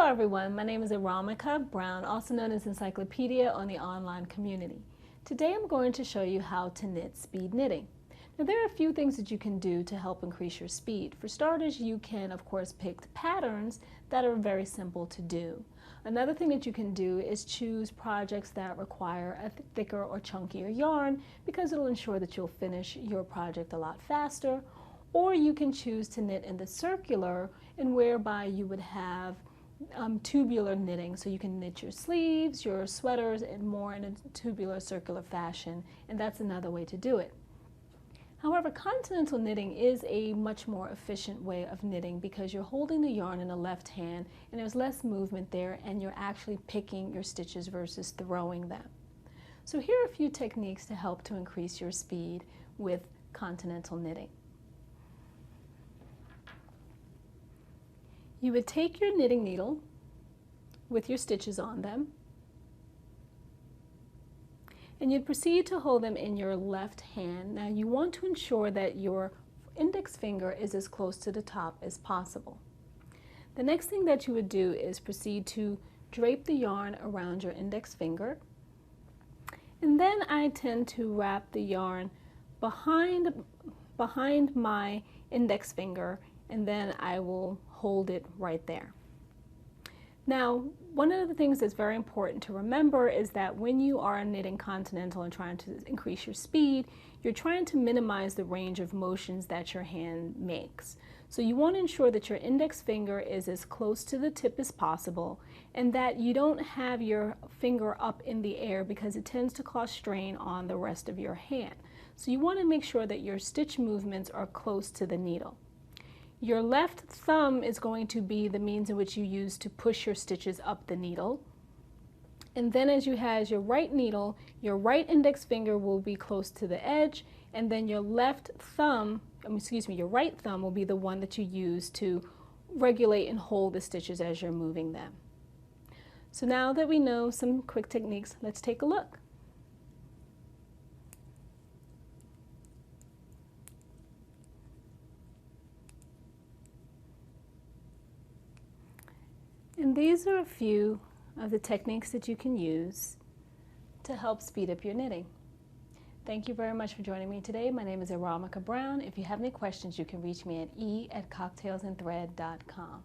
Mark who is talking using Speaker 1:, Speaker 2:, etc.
Speaker 1: Hello everyone, my name is Aramika Brown, also known as Encyclopedia on the online community. Today I'm going to show you how to knit speed knitting. Now there are a few things that you can do to help increase your speed. For starters, you can of course pick patterns that are very simple to do. Another thing that you can do is choose projects that require a thicker or chunkier yarn because it'll ensure that you'll finish your project a lot faster. Or you can choose to knit in the circular, and whereby you would have tubular knitting, so you can knit your sleeves, your sweaters, and more in a tubular circular fashion, and that's another way to do it. However, continental knitting is a much more efficient way of knitting because you're holding the yarn in the left hand and there's less movement there, and you're actually picking your stitches versus throwing them. So here are a few techniques to help to increase your speed with continental knitting. You would take your knitting needle with your stitches on them, and you'd proceed to hold them in your left hand. Now you want to ensure that your index finger is as close to the top as possible. The next thing that you would do is proceed to drape the yarn around your index finger, and then I tend to wrap the yarn behind my index finger, and then I will hold it right there. Now, one of the things that's very important to remember is that when you are knitting continental and trying to increase your speed, you're trying to minimize the range of motions that your hand makes. So you want to ensure that your index finger is as close to the tip as possible, and that you don't have your finger up in the air because it tends to cause strain on the rest of your hand. So you want to make sure that your stitch movements are close to the needle. Your left thumb is going to be the means in which you use to push your stitches up the needle. And then as you have your right needle, your right index finger will be close to the edge, and then your right thumb will be the one that you use to regulate and hold the stitches as you're moving them. So now that we know some quick techniques, let's take a look. And these are a few of the techniques that you can use to help speed up your knitting. Thank you very much for joining me today. My name is Aramika Brown. If you have any questions, you can reach me at e@cocktailsandthread.com.